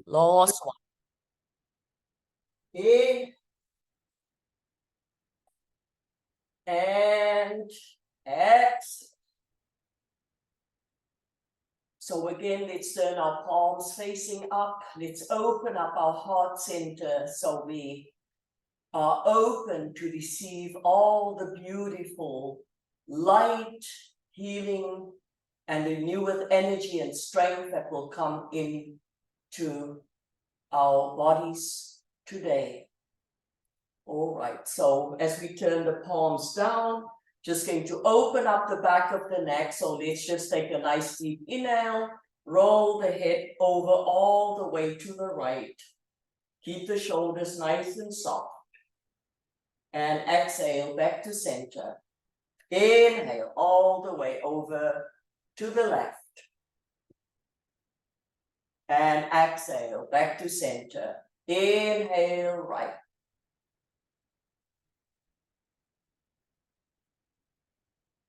Last one. In and exhale. So again, let's turn our palms facing up. Let's open up our heart center so we are open to receive all the beautiful light, healing, and renewed energy and strength that will come in to our bodies today. All right, so as we turn the palms down, just going to open up the back of the neck. So let's just take a nice deep inhale, roll the head over all the way to the right. Keep the shoulders nice and soft. And exhale back to center. Inhale all the way over to the left. And exhale back to center. Inhale right.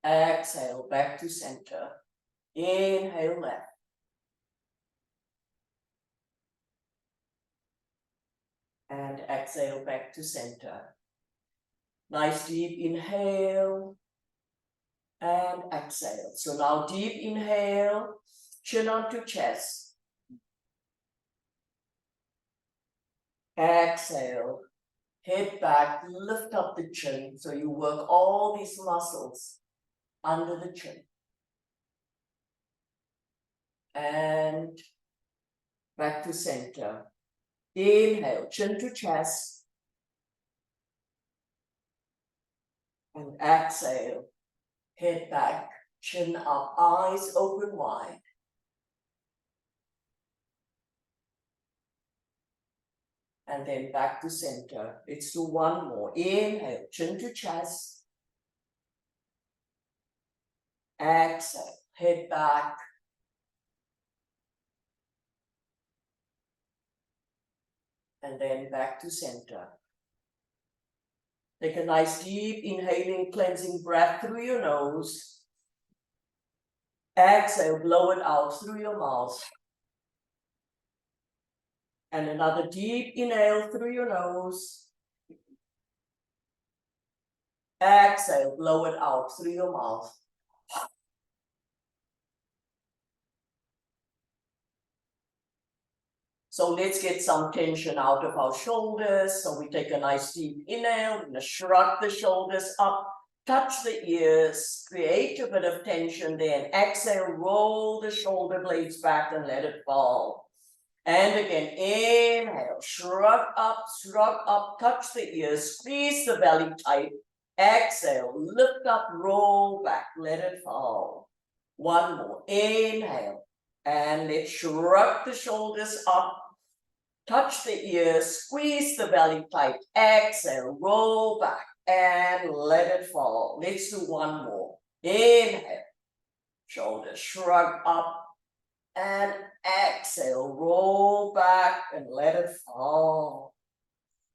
Exhale back to center. Inhale left. And exhale back to center. Nice deep inhale and exhale. So now deep inhale, chin onto chest. Exhale, head back, lift up the chin. So you work all these muscles under the chin. And back to center. Inhale, chin to chest. And exhale, head back, chin up, eyes open wide. And then back to center. Let's do one more. Inhale, chin to chest. Exhale, head back. And then back to center. Take a nice deep inhaling, cleansing breath through your nose. Exhale, blow it out through your mouth. And another deep inhale through your nose. Exhale, blow it out through your mouth. So let's get some tension out of our shoulders. So we take a nice deep inhale, we're gonna shrug the shoulders up, touch the ears, create a bit of tension there, and exhale, roll the shoulder blades back and let it fall. And again, inhale, shrug up, touch the ears, squeeze the belly tight. Exhale, lift up, roll back, let it fall. One more, inhale, and let's shrug the shoulders up, touch the ears, squeeze the belly tight. Exhale, roll back and let it fall. Let's do one more. Inhale, shoulders shrug up, and exhale, roll back and let it fall.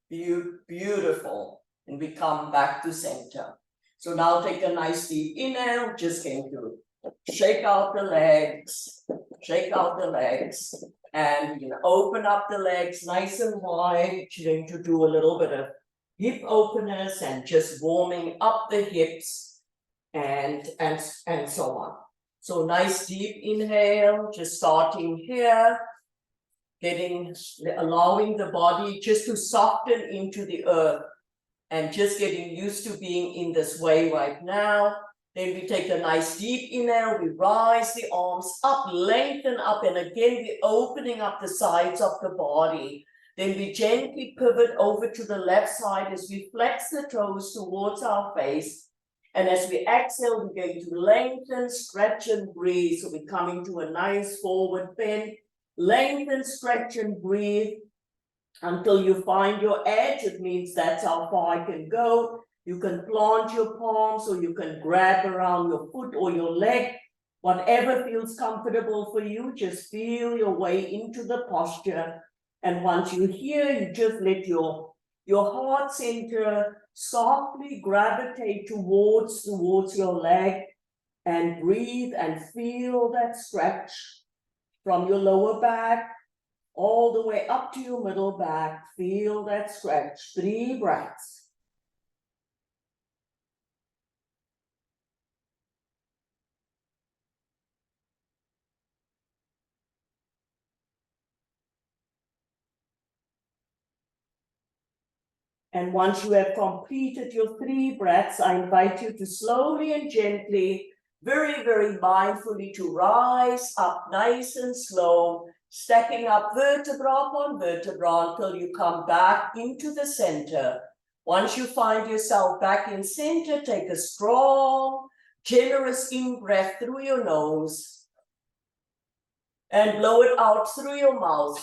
Beautiful. And we come back to center. So now take a nice deep inhale, just going to shake out the legs, and you know, open up the legs nice and wide. You're going to do a little bit of hip openers and just warming up the hips and so on. So nice deep inhale, just starting here, allowing the body just to soften into the earth and just getting used to being in this way right now. Then we take a nice deep inhale, we rise the arms up, lengthen up, and again we're opening up the sides of the body. Then we gently pivot over to the left side as we flex the toes towards our face. And as we exhale, we're going to lengthen, stretch, and breathe. So we're coming to a nice forward bend. Lengthen, stretch, and breathe until you find your edge. It means that's how far I can go. You can plant your palms or you can grab around your foot or your leg. Whatever feels comfortable for you, just feel your way into the posture. And once you're here, you just let your heart center softly gravitate towards your leg and breathe and feel that stretch from your lower back all the way up to your middle back. Feel that stretch. 3 breaths. And once you have completed your 3 breaths, I invite you to slowly and gently, very, very mindfully, to rise up nice and slow, stacking up vertebra upon vertebra until you come back into the center. Once you find yourself back in center, take a strong, generous in-breath through your nose and blow it out through your mouth.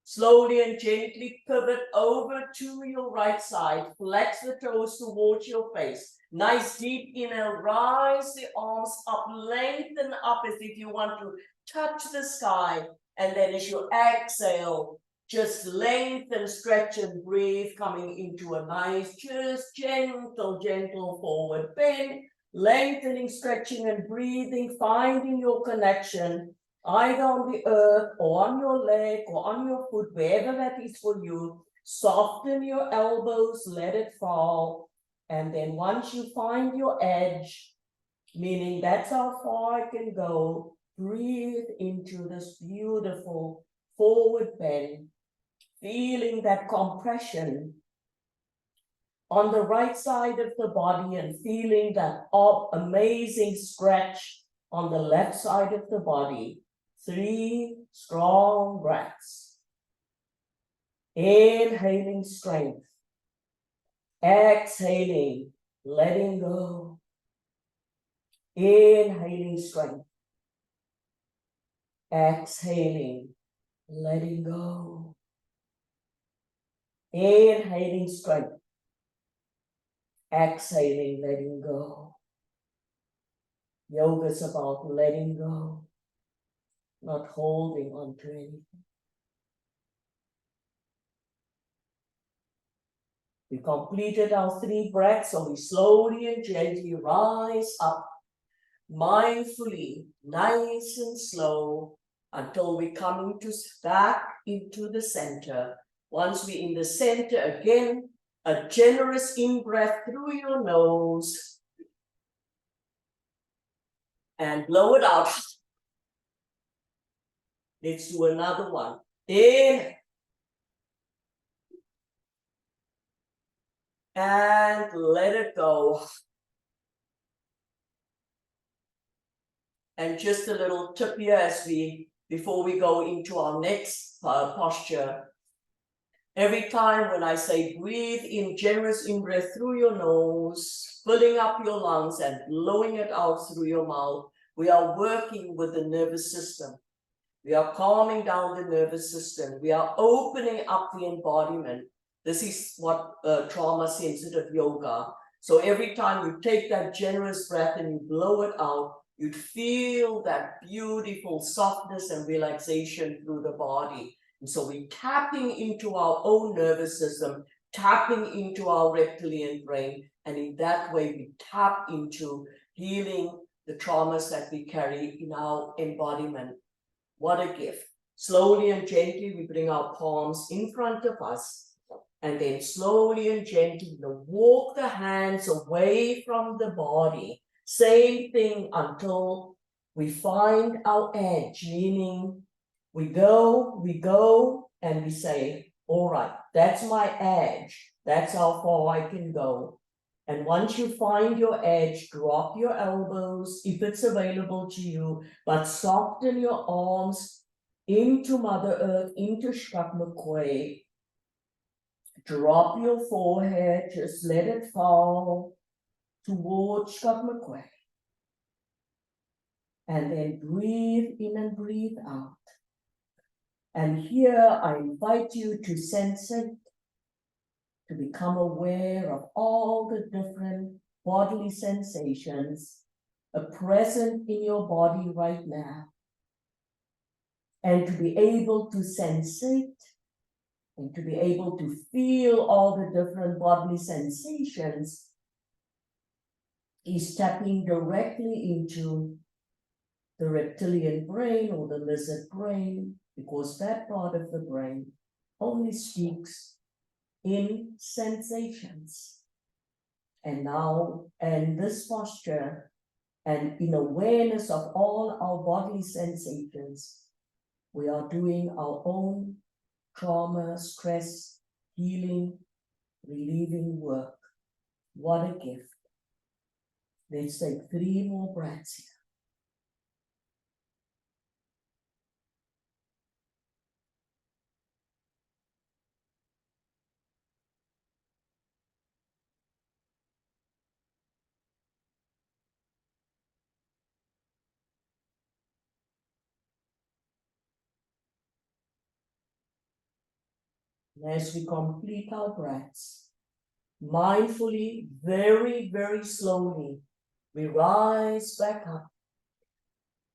Slowly and gently pivot over to your right side. Flex the toes towards your face. Nice deep inhale. Rise the arms up. Lengthen up as if you want to touch the sky. And then as you exhale, just lengthen, stretch, and breathe, coming into a nice, just gentle forward bend. Lengthening, stretching, and breathing, finding your connection either on the earth or on your leg or on your foot, wherever that is for you. Soften your elbows, let it fall. And then once you find your edge, meaning that's how far I can go, breathe into this beautiful forward bend, feeling that compression on the right side of the body and feeling that amazing stretch on the left side of the body. 3 strong breaths. Inhaling strength. Exhaling, letting go. Inhaling strength. Exhaling, letting go. Inhaling strength. Exhaling, letting go. Yoga is about letting go, not holding on to anything. We completed our 3 breaths, so we slowly and gently rise up, mindfully, nice and slow, until we come back into the center. Once we're in the center again, a generous in-breath through your nose, and blow it out. Let's do another one. In. And let it go. And just a little tip here before we go into our next posture. Every time when I say breathe in, generous in-breath through your nose, filling up your lungs and blowing it out through your mouth, we are working with the nervous system. We are calming down the nervous system. We are opening up the embodiment. This is what trauma-sensitive yoga. So every time you take that generous breath and you blow it out, you'd feel that beautiful softness and relaxation through the body. And so we're tapping into our own nervous system, tapping into our reptilian brain, and in that way we tap into healing the traumas that we carry in our embodiment. What a gift. Slowly and gently we bring our palms in front of us, and then slowly and gently walk the hands away from the body. Same thing until we find our edge, meaning we go, and we say, all right, that's my edge. That's how far I can go. And once you find your edge, drop your elbows if it's available to you, but soften your arms into Mother Earth, into Shakmakwe. Drop your forehead, just let it fall towards Shakmakwe. And then breathe in and breathe out. And here I invite you to sense it, to become aware of all the different bodily sensations present in your body right now. And to be able to sensate and to be able to feel all the different bodily sensations is tapping directly into the reptilian brain or the lizard brain, because that part of the brain only speaks in sensations. And now, and this posture, and in awareness of all our bodily sensations, we are doing our own trauma, stress, healing, relieving work. What a gift. Let's take 3 more breaths here. As we complete our breaths, mindfully, very, very slowly, we rise back up,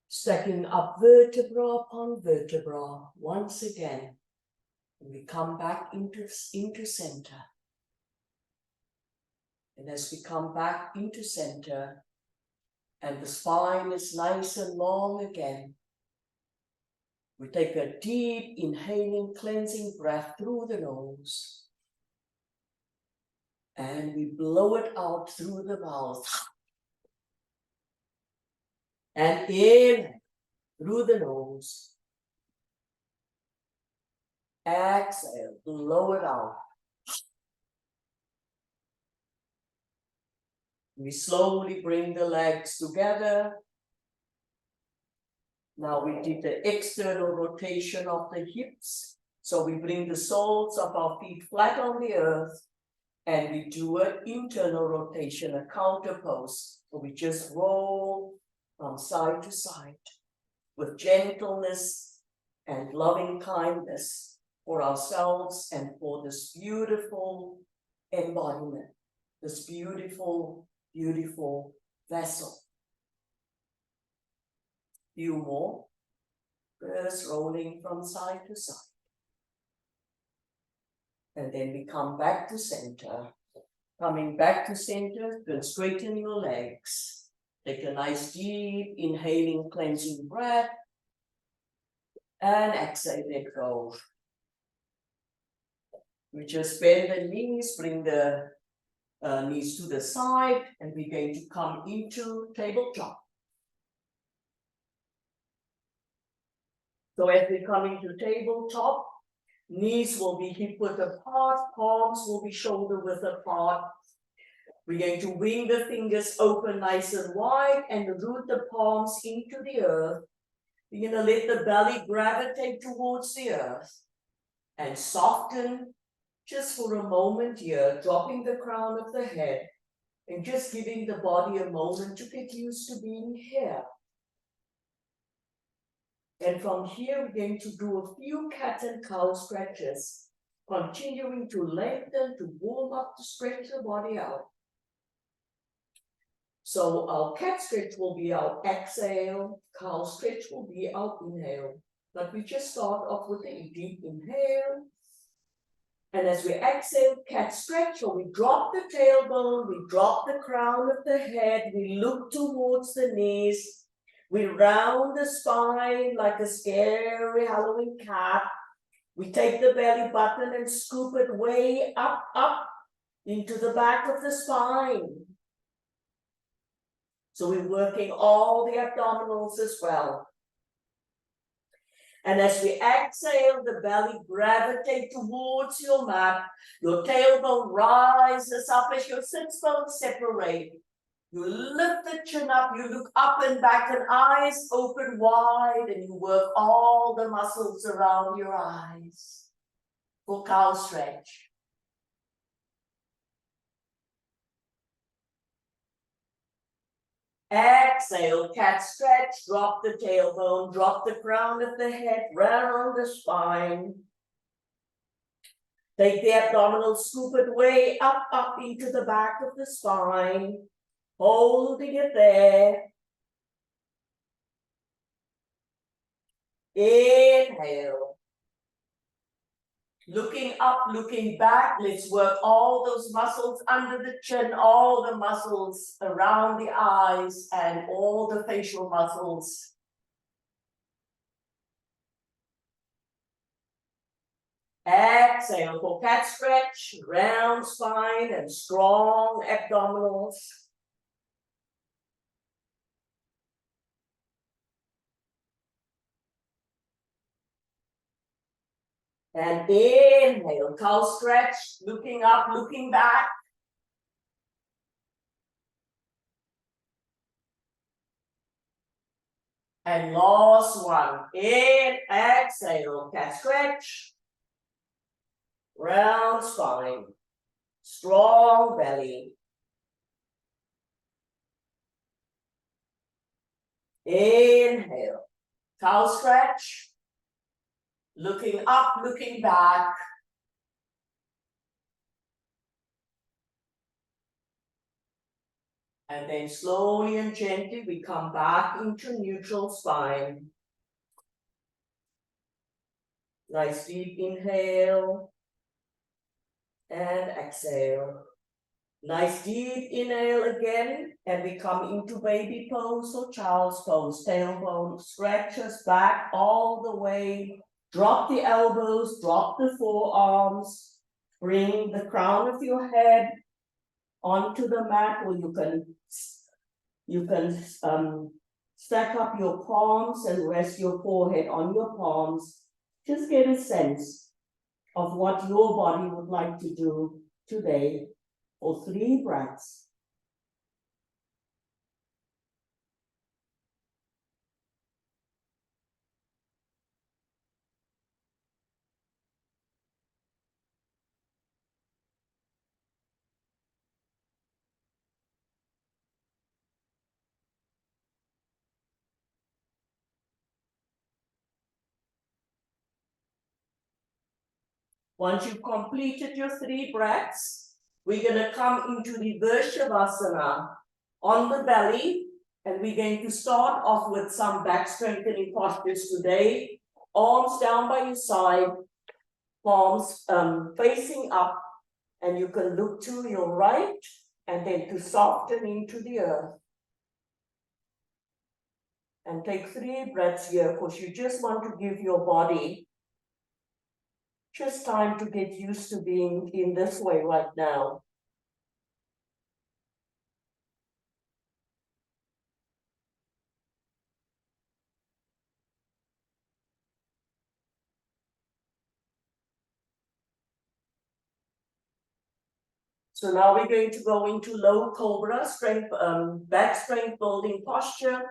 stacking up vertebra upon vertebra once again. And we come back into center. And as we come back into center, and the spine is nice and long again, we take a deep inhaling, cleansing breath through the nose. And we blow it out through the mouth. And inhale through the nose. Exhale, blow it out. We slowly bring the legs together. Now we did the external rotation of the hips. So we bring the soles of our feet flat on the earth. And we do an internal rotation, a counter pose. So we just roll from side to side with gentleness and loving kindness for ourselves and for this beautiful embodiment, this beautiful, beautiful vessel. Few more. First rolling from side to side. And then we come back to center. Coming back to center, then straighten your legs. Take a nice deep inhaling, cleansing breath. And exhale, let go. We just bend the knees, bring the knees to the side, and we're going to come into tabletop. So as we come into tabletop, knees will be hip width apart, palms will be shoulder width apart. We're going to wing the fingers open nice and wide and root the palms into the earth. You're going to let the belly gravitate towards the earth and soften just for a moment here, dropping the crown of the head and just giving the body a moment to get used to being here. And from here, we're going to do a few cat and cow stretches, continuing to lengthen, to warm up, to stretch the body out. So our cat stretch will be our exhale, cow stretch will be our inhale. But we just start off with a deep inhale. And as we exhale, cat stretch, or we drop the tailbone, we drop the crown of the head, we look towards the knees. We round the spine like a scary Halloween cat. We take the belly button and scoop it way up into the back of the spine. So we're working all the abdominals as well. And as we exhale, the belly gravitates towards your mat. Your tailbone rises up as your sits bones separate. You lift the chin up, you look up and back and eyes open wide, and you work all the muscles around your eyes for cow stretch. Exhale, cat stretch, drop the tailbone, drop the crown of the head, round the spine. Take the abdominal, scoop it way up into the back of the spine. Holding it there. Inhale. Looking up, looking back. Let's work all those muscles under the chin, all the muscles around the eyes, and all the facial muscles Exhale for cat stretch, round spine and strong abdominals. And inhale, cow stretch, looking up, looking back. And last one, in, exhale, cat stretch. Round spine, strong belly. Inhale, cow stretch. Looking up, looking back. And then slowly and gently we come back into neutral spine. Nice deep inhale and exhale. Nice deep inhale again, and we come into baby pose or child's pose. Tailbone stretches back all the way. Drop the elbows, drop the forearms. Bring the crown of your head onto the mat, or you can stack up your palms and rest your forehead on your palms. Just get a sense of what your body would like to do today for 3 breaths. Once you've completed your 3 breaths, we're going to come into the Virshavasana on the belly, and we're going to start off with some back strengthening postures today. Arms down by your side, palms facing up, and you can look to your right and then to soften into the earth. And take 3 breaths here, because you just want to give your body just time to get used to being in this way right now. So now we're going to go into low cobra, strength, back strength building posture.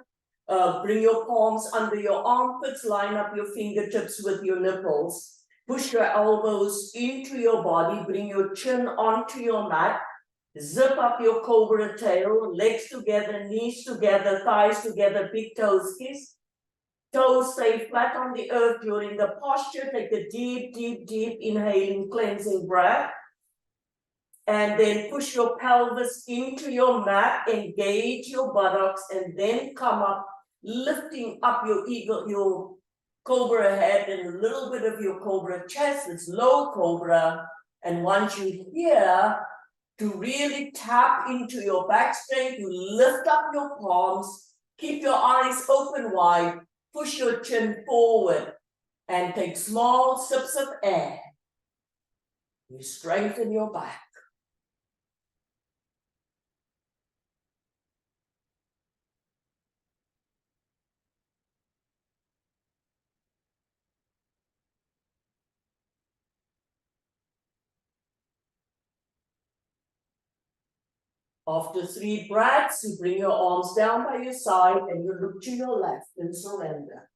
Bring your palms under your armpits, line up your fingertips with your nipples. Push your elbows into your body, bring your chin onto your mat. Zip up your cobra tail, legs together, knees together, thighs together, big toes kiss. Toes stay flat on the earth during the posture. Take a deep, deep, deep inhaling, cleansing breath. And then push your pelvis into your mat, engage your buttocks, and then come up, lifting up your eagle, your cobra head and a little bit of your cobra chest. It's low cobra. And once you're here, to really tap into your back strength, you lift up your palms, keep your eyes open wide, push your chin forward, and take small sips of air. You strengthen your back. After 3 breaths, you bring your arms down by your side and you look to your left and surrender.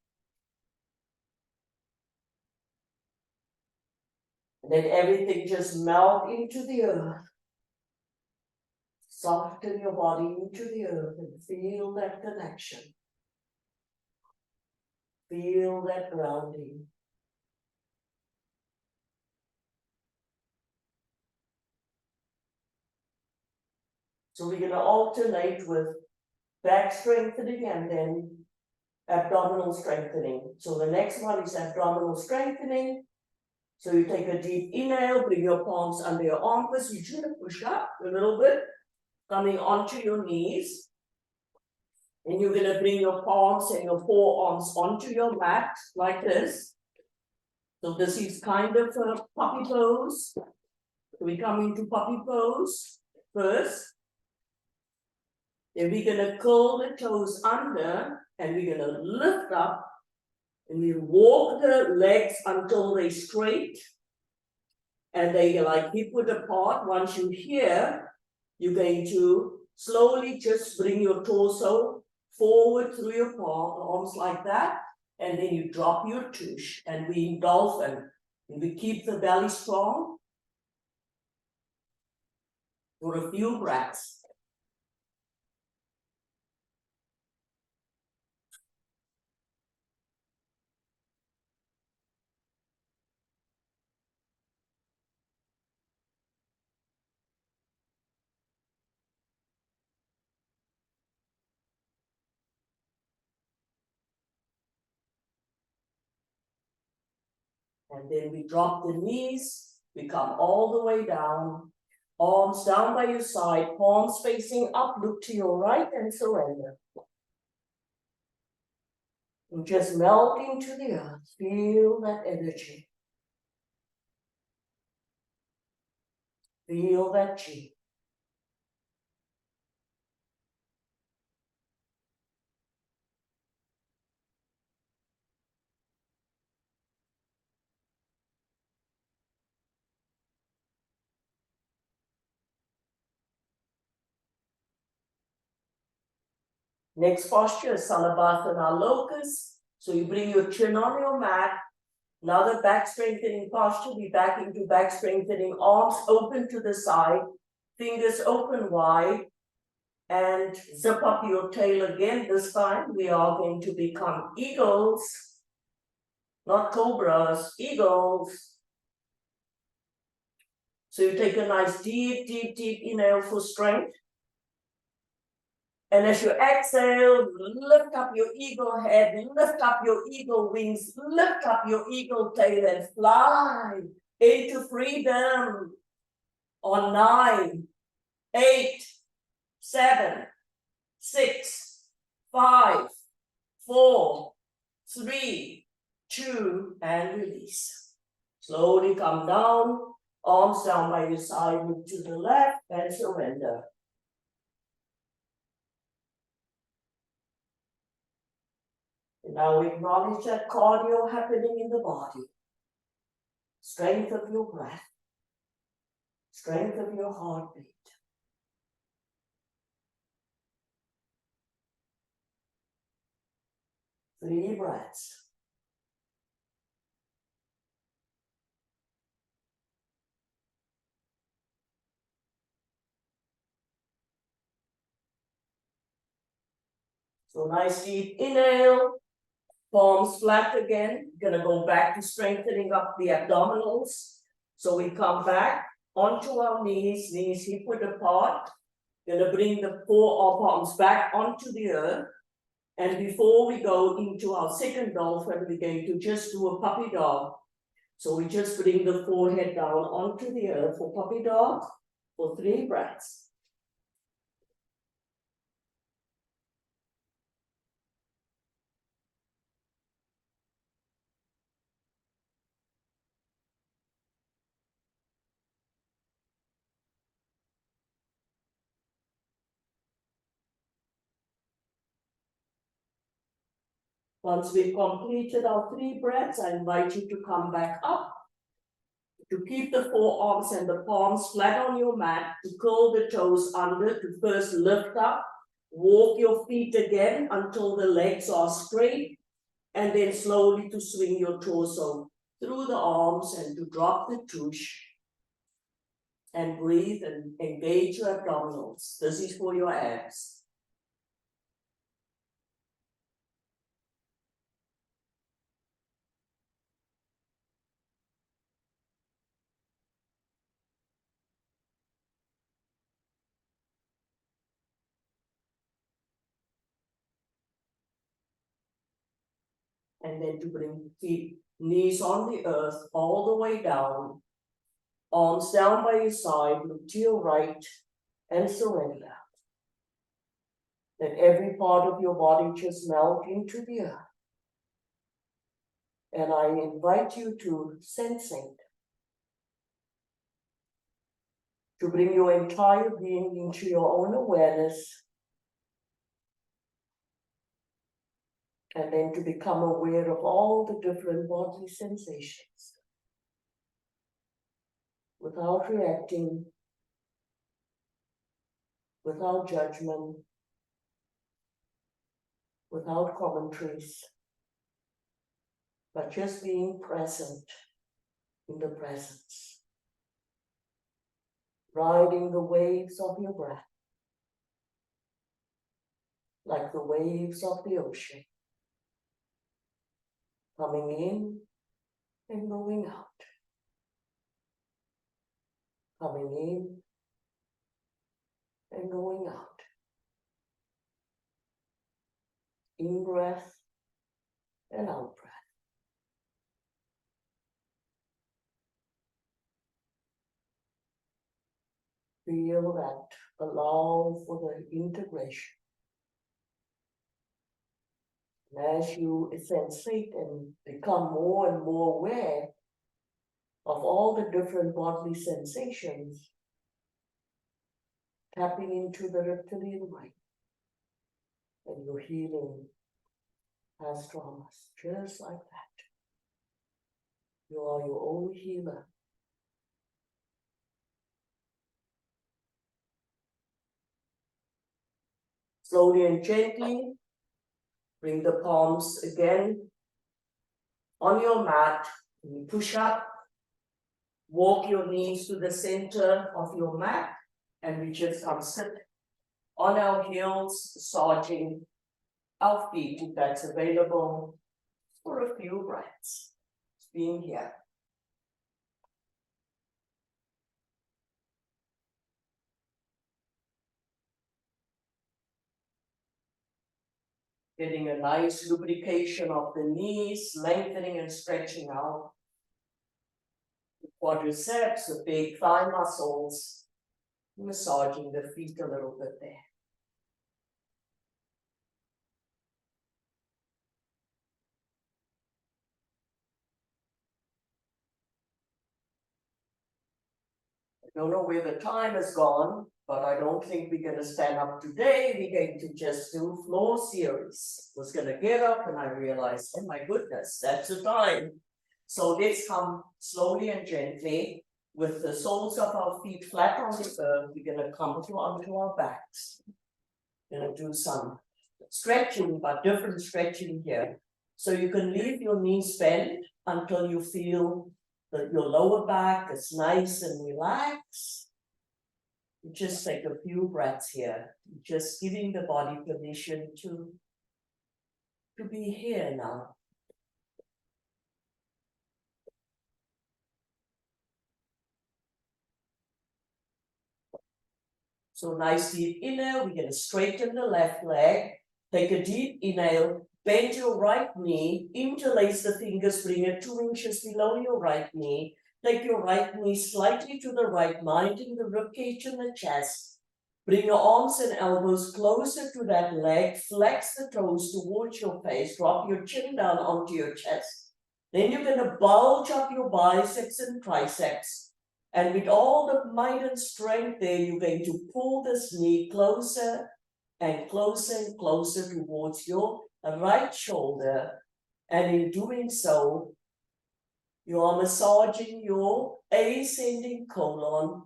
And then everything just melt into the earth. Soften your body into the earth and feel that connection. Feel that grounding. So we're going to alternate with back strengthening and then abdominal strengthening. So the next one is abdominal strengthening. So you take a deep inhale, bring your palms under your armpits. You're just going to push up a little bit, coming onto your knees. And you're going to bring your palms and your forearms onto your mat like this. So this is kind of a puppy pose. So we come into puppy pose first. Then we're gonna curl the toes under and we're gonna lift up and we walk the legs until they're straight and they like hip width apart. Once you're here, you're going to slowly just bring your torso forward through your arms like that. And then you drop your tush and we in dolphin. And we keep the belly strong for a few breaths. And then we drop the knees, we come all the way down, arms down by your side, palms facing up, look to your right and surrender. And just melt into the earth, feel that energy. Feel that chi. Next posture is Salabhasana Locust. So you bring your chin on your mat. Another back strengthening posture. We back into back strengthening. Arms open to the side. Fingers open wide. And zip up your tail again. This time we are going to become eagles. Not cobras, eagles. So you take a nice deep, deep, deep inhale for strength. And as you exhale, lift up your eagle head, lift up your eagle wings, lift up your eagle tail and fly into freedom on 9, 8, 7, 6, 5, 4, 3, 2, and release. Slowly come down, arms down by your side, move to the left and surrender. And now acknowledge that cardio happening in the body. Strength of your breath. Strength of your heartbeat. Three breaths. So nice deep inhale. Palms flat again. Gonna go back to strengthening up the abdominals. So we come back onto our knees, knees hip width apart. Gonna bring the forearms back onto the earth. And before we go into our second dolphin, we're going to just do a puppy dog. So we just bring the forehead down onto the earth for puppy dog for 3 breaths. Once we've completed our 3 breaths, I invite you to come back up. To keep the forearms and the palms flat on your mat, to curl the toes under, to first lift up, walk your feet again until the legs are straight, and then slowly to swing your torso through the arms and to drop the tush. And breathe and engage your abdominals. This is for your abs. And then to bring feet, knees on the earth, all the way down. Arms down by your side, look to your right, and surrender. Let every part of your body just melt into the earth. And I invite you to sensate, to bring your entire being into your own awareness, and then to become aware of all the different bodily sensations without reacting, without judgment, without commentaries, but just being present in the presence, riding the waves of your breath, like the waves of the ocean, coming in and going out, coming in and going out. In breath and out breath. Feel that, allow for the integration. And as you sensate and become more and more aware of all the different bodily sensations, tapping into the reptilian brain, and your healing has promised, just like that. You are your own healer. Slowly and gently, bring the palms again on your mat. You push up, walk your knees to the center of your mat, and we just come sit on our heels, massaging our feet if that's available for a few breaths. Being here. Getting a nice lubrication of the knees, lengthening and stretching out the quadriceps, the big thigh muscles, massaging the feet a little bit there. I don't know where the time has gone, but I don't think we're going to stand up today. We're going to just do floor series. I was going to get up and I realized, oh my goodness, that's the time. So let's come slowly and gently with the soles of our feet flat on the earth. We're going to come onto our backs. We're going to do some stretching, but different stretching here. So you can leave your knees bent until you feel that your lower back is nice and relaxed. You just take a few breaths here, just giving the body permission to be here now. So nice deep inhale, we're going to straighten the left leg. Take a deep inhale, bend your right knee, interlace the fingers, bring it 2 inches below your right knee. Take your right knee slightly to the right, minding the ribcage and the chest. Bring your arms and elbows closer to that leg, flex the toes towards your face, drop your chin down onto your chest. Then you're going to bulge up your biceps and triceps. And with all the might and strength there, you're going to pull this knee closer and closer and closer towards your right shoulder. And in doing so, you are massaging your ascending colon,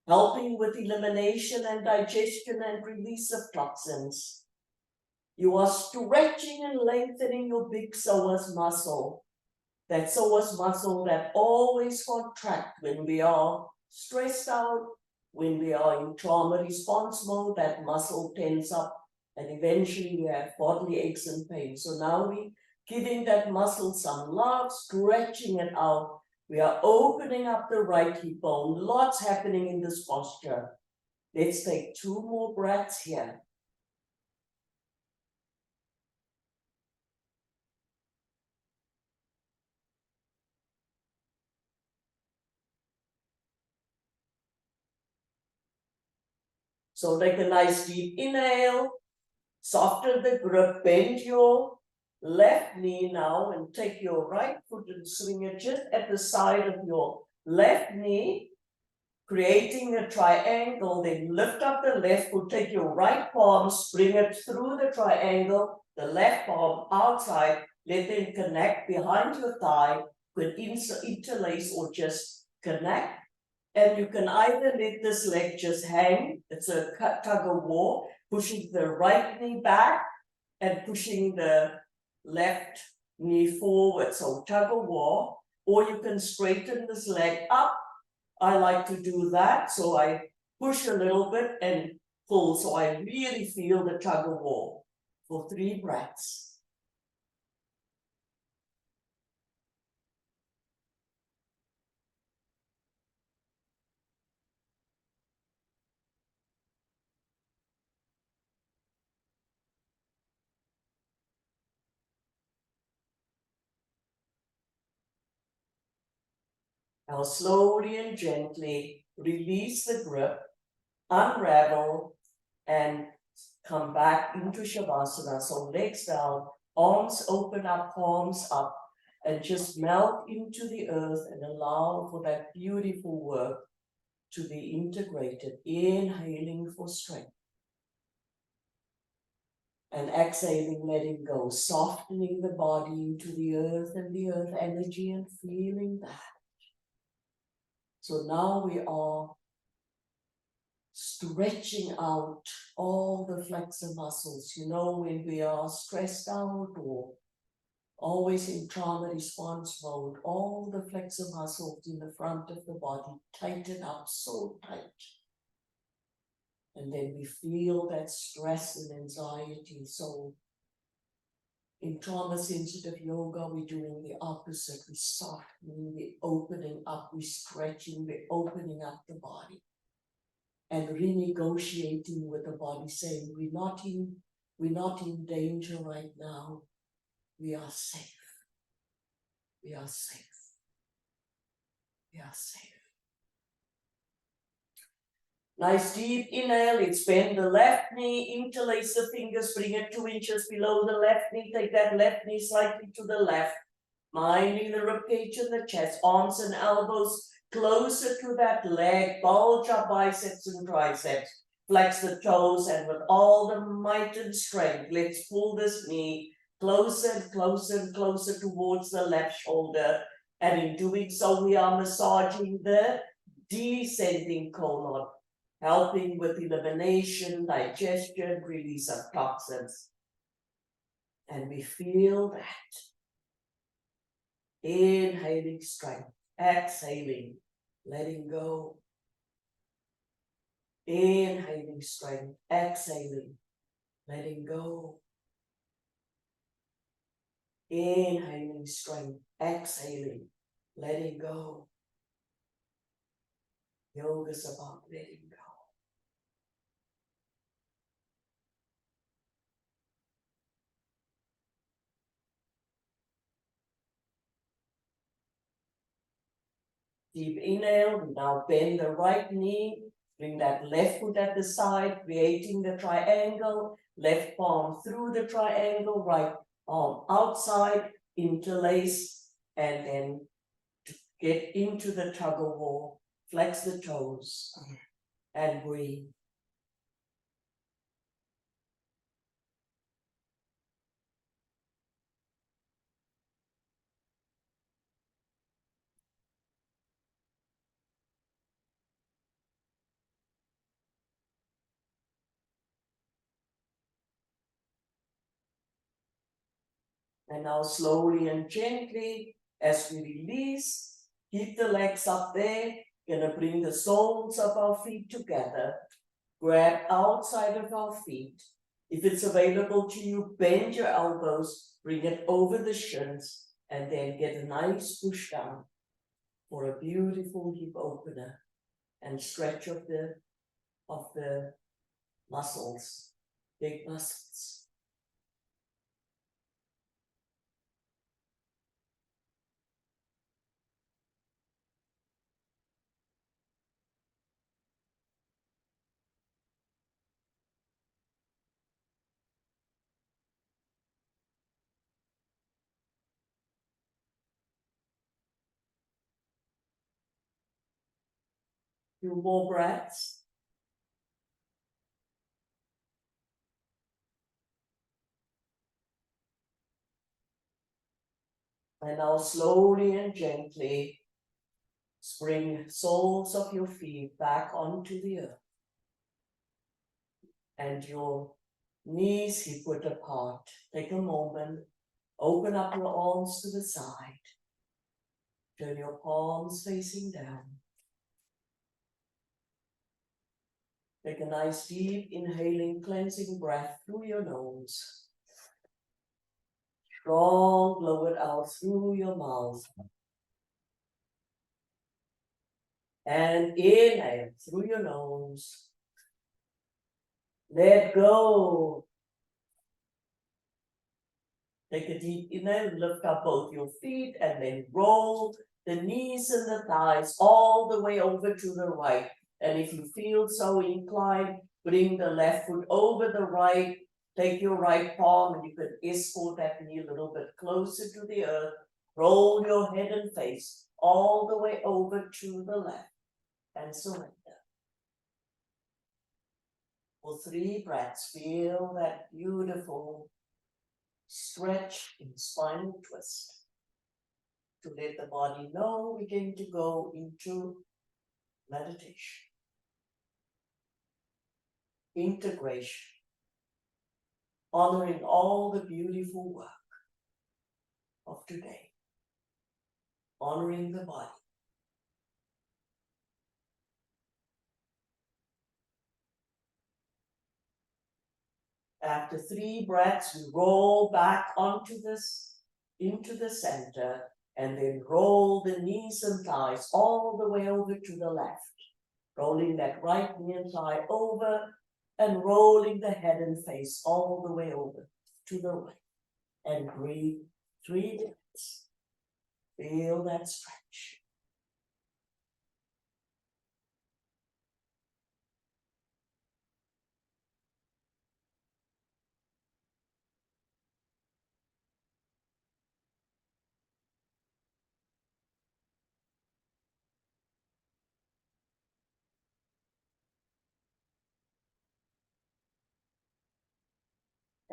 helping with elimination and digestion and release of toxins. You are stretching and lengthening your big psoas muscle. That psoas muscle that always contracts when we are stressed out, when we are in trauma response mode, that muscle tense up, and eventually we have bodily aches and pain. So now we giving that muscle some love, stretching it out. We are opening up the right hip bone. Lots happening in this posture. Let's take 2 more breaths here. So take a nice deep inhale, soften the grip, bend your left knee now, and take your right foot and swing it just at the side of your left knee, creating a triangle. Then lift up the left foot, take your right palm, bring it through the triangle, the left palm outside, let them connect behind your thigh, could interlace or just connect. And you can either let this leg just hang, it's a tug of war, pushing the right knee back and pushing the left knee forward, so tug of war, or you can straighten this leg up. I like to do that, so I push a little bit and pull, so I really feel the tug of war for 3 breaths. Now slowly and gently release the grip, unravel, and come back into Shavasana. So legs down, arms open up, palms up, and just melt into the earth and allow for that beautiful work to be integrated. Inhaling for strength. And exhaling, letting go, softening the body into the earth and the earth energy and feeling that. So now we are stretching out all the flexor muscles. You know, when we are stressed out or always in trauma response mode, all the flexor muscles in the front of the body tighten up so tight. And then we feel that stress and anxiety. So in trauma sensitive yoga, we're doing the opposite. We're softening, we're opening up, we're stretching, we're opening up the body. And renegotiating with the body, saying we're not in danger right now. We are safe. We are safe. We are safe. Nice deep inhale, expand the left knee, interlace the fingers, bring it 2 inches below the left knee, take that left knee slightly to the left, minding the ribcage and the chest, arms and elbows closer to that leg, bulge up biceps and triceps, flex the toes, and with all the might and strength, let's pull this knee closer and closer and closer towards the left shoulder, and in doing so, we are massaging the descending colon, helping with elimination, digestion, release of toxins. And we feel that. Inhaling strength, exhaling, letting go. Inhaling strength, exhaling, letting go. Inhaling strength, exhaling, letting go. Yoga's about letting go. Deep inhale, we now bend the right knee, bring that left foot at the side, creating the triangle, left palm through the triangle, right arm outside, interlace, and then get into the tug of war, flex the toes, and breathe. And now slowly and gently, as we release, keep the legs up there, gonna bring the soles of our feet together, grab outside of our feet. If it's available to you, bend your elbows, bring it over the shins, and then get a nice push down for a beautiful hip opener and stretch of the muscles, big muscles. Few more breaths. And now slowly and gently bring soles of your feet back onto the earth. And your knees hip-width apart. Take a moment, open up your arms to the side. Turn your palms facing down. Take a nice deep inhaling, cleansing breath through your nose. Strong, blow it out through your mouth. And inhale through your nose. Let go. Take a deep inhale, lift up both your feet and then roll the knees and the thighs all the way over to the right. And if you feel so inclined, bring the left foot over the right, take your right palm and you can escort that knee a little bit closer to the earth. Roll your head and face all the way over to the left and surrender. For 3 breaths, feel that beautiful stretch in spinal twist. To let the body know we're going to go into meditation. Integration. Honoring all the beautiful work of today. Honoring the body. After 3 breaths, we roll back onto this, into the center, and then roll the knees and thighs all the way over to the left. Rolling that right knee and thigh over, and rolling the head and face all the way over to the right. And breathe 3 breaths. Feel that stretch.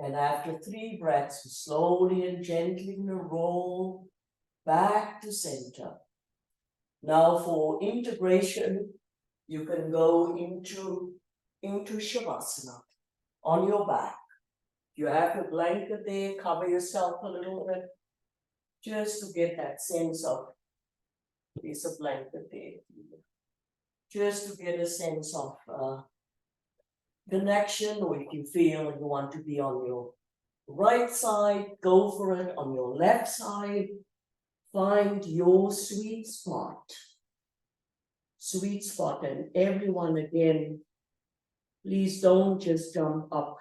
And after 3 breaths, slowly and gently roll back to center. Now for integration, you can go into Shavasana on your back. You have a blanket there, cover yourself a little bit, just to get that sense of piece of blanket there. Just to get a sense of connection, or if you feel you want to be on your right side, go for it. On your left side, find your sweet spot. Sweet spot. And everyone, again, please don't just jump up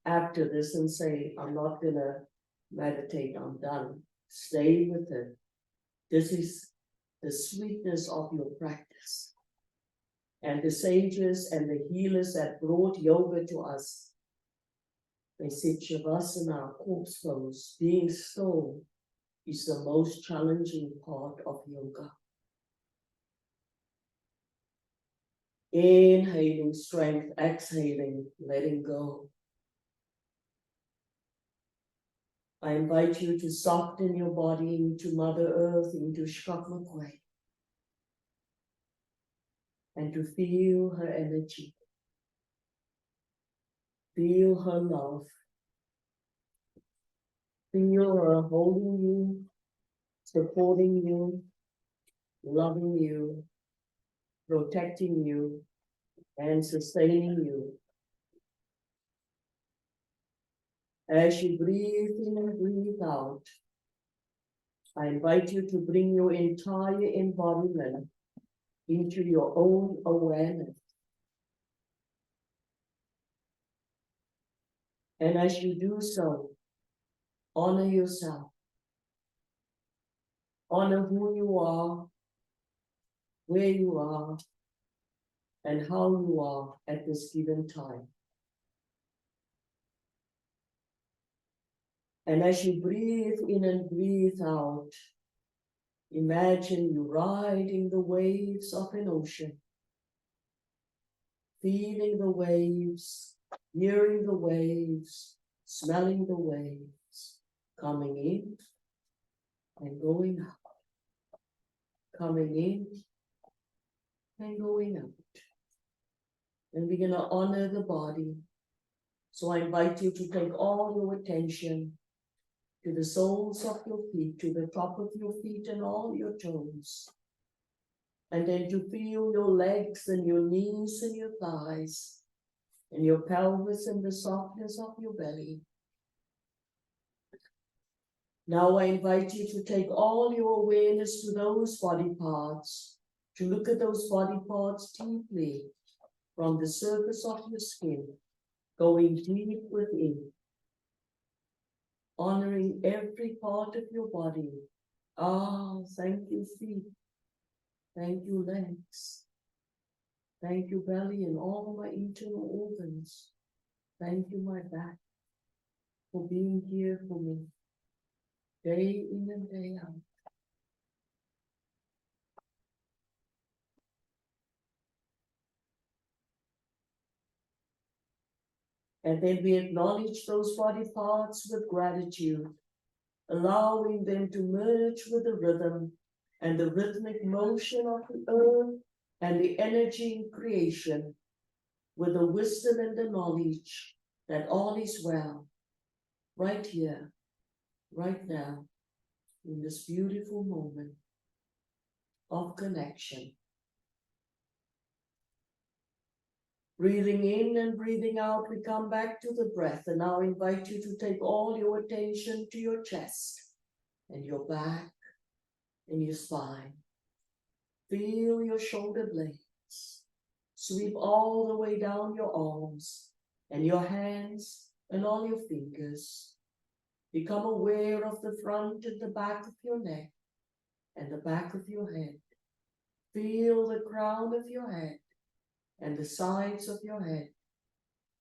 after this and say, I'm not gonna meditate, I'm done. Stay with it. This is the sweetness of your practice. And the sages and the healers that brought yoga to us, they said Shavasana, corpse pose, being still, is the most challenging part of yoga. Inhaling strength, exhaling, letting go. I invite you to soften your body into Mother Earth, into Shkapmakwe, and to feel her energy. Feel her love. Feel her holding you, supporting you, loving you, protecting you, and sustaining you. As you breathe in and breathe out, I invite you to bring your entire embodiment into your own awareness. And as you do so, honor yourself. Honor who you are, where you are, and how you are at this given time. And as you breathe in and breathe out, imagine you riding the waves of an ocean. feeling the waves, hearing the waves, smelling the waves, coming in and going out, coming in and going out. And we're gonna honor the body. So I invite you to take all your attention to the soles of your feet, to the top of your feet and all your toes. And then to feel your legs and your knees and your thighs and your pelvis and the softness of your belly. Now I invite you to take all your awareness to those body parts, to look at those body parts deeply from the surface of your skin, going deep within, honoring every part of your body. Ah, thank you, feet. Thank you, legs. Thank you, belly and all my internal organs. Thank you, my back, for being here for me, day in and day out. And then we acknowledge those body parts with gratitude, allowing them to merge with the rhythm and the rhythmic motion of the earth and the energy in creation, with the wisdom and the knowledge that all is well, right here, right now, in this beautiful moment of connection. Breathing in and breathing out, we come back to the breath, and now invite you to take all your attention to your chest and your back and your spine. Feel your shoulder blades. Sweep all the way down your arms and your hands and all your fingers. Become aware of the front and the back of your neck and the back of your head. Feel the crown of your head and the sides of your head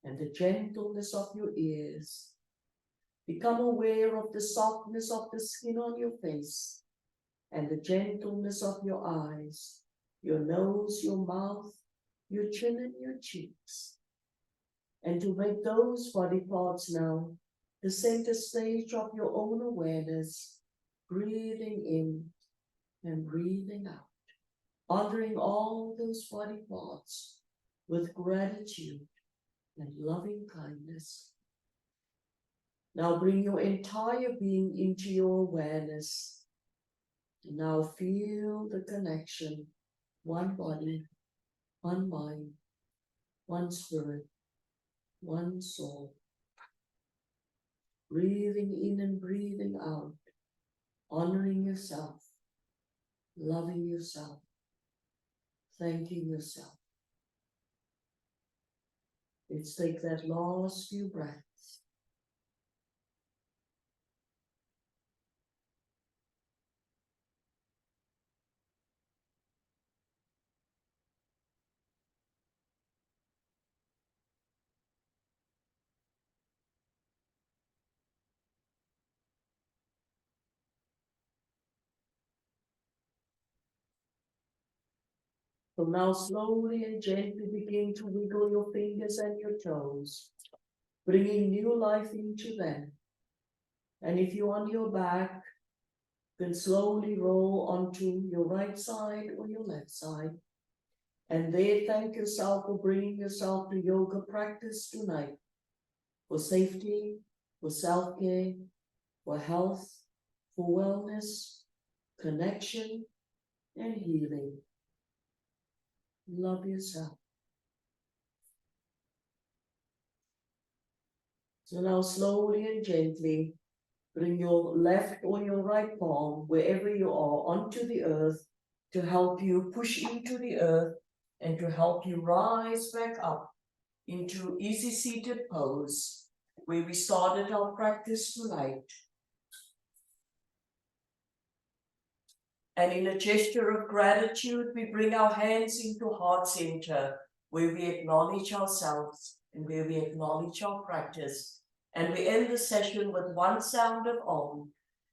and the gentleness of your ears. Become aware of the softness of the skin on your face and the gentleness of your eyes, your nose, your mouth, your chin and your cheeks. And to make those body parts now the center stage of your own awareness, breathing in and breathing out, honoring all those body parts with gratitude and loving kindness. Now bring your entire being into your awareness. Now feel the connection, one body, one mind, one spirit, one soul. Breathing in and breathing out, honoring yourself, loving yourself, thanking yourself. Let's take that last few breaths. So now slowly and gently begin to wiggle your fingers and your toes, bringing new life into them. And if you're on your back, then slowly roll onto your right side or your left side. And there, thank yourself for bringing yourself to yoga practice tonight, for safety, for self-care, for health, for wellness, connection, and healing. Love yourself. So now slowly and gently, bring your left or your right palm, wherever you are, onto the earth to help you push into the earth and to help you rise back up into easy seated pose, where we started our practice tonight. And in a gesture of gratitude, we bring our hands into heart center, where we acknowledge ourselves and where we acknowledge our practice. And we end the session with one sound of Om.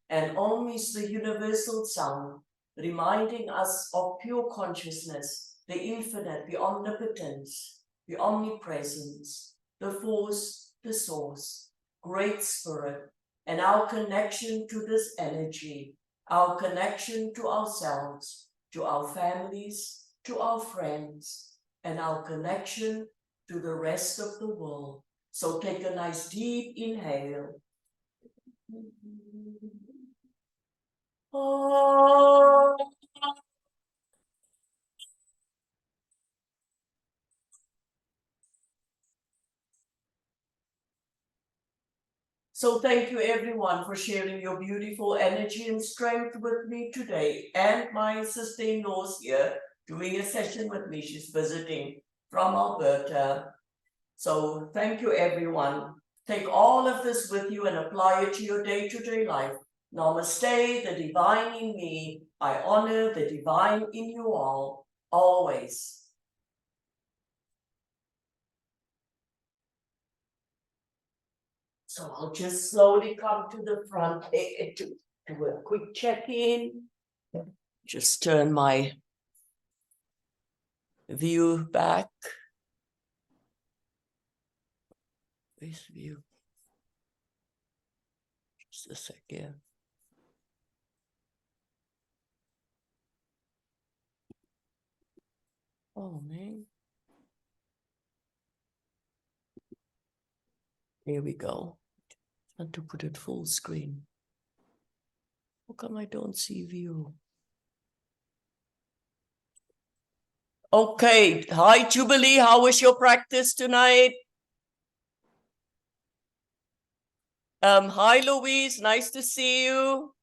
And Om is the universal sound, reminding us of pure consciousness, the infinite, the omnipotence, the omnipresence, the force, the source, great spirit, and our connection to this energy, our connection to ourselves, to our families, to our friends, and our connection to the rest of the world. So take a nice deep inhale. Oh. So thank you everyone for sharing your beautiful energy and strength with me today. And my sister-in-law's here doing a session with me. She's visiting from Alberta. So thank you everyone. Take all of this with you and apply it to your day-to-day life. Namaste, the divine in me. I honor the divine in you all, always. So I'll just slowly come to the front to do a quick check-in. Just turn my view back. This view. Just a second. Oh man. Here we go. I have to put it full screen. How come I don't see view? Okay. Hi, Jubilee. How was your practice tonight? Hi, Louise. Nice to see you.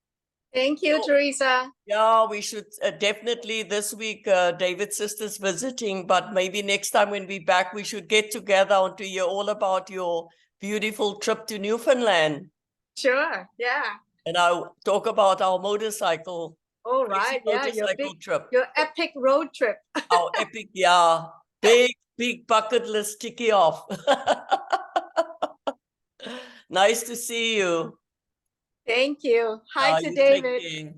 Thank you, Teresa. Yeah, we should definitely this week, David's sister's visiting, but maybe next time when we're back, we should get together and to hear all about your beautiful trip to Newfoundland. Sure, yeah. And I'll talk about our motorcycle. All right, yeah, Trip. your epic road trip. Our epic, yeah. Big bucket list ticky off. Nice to see you. Thank you. Hi to David.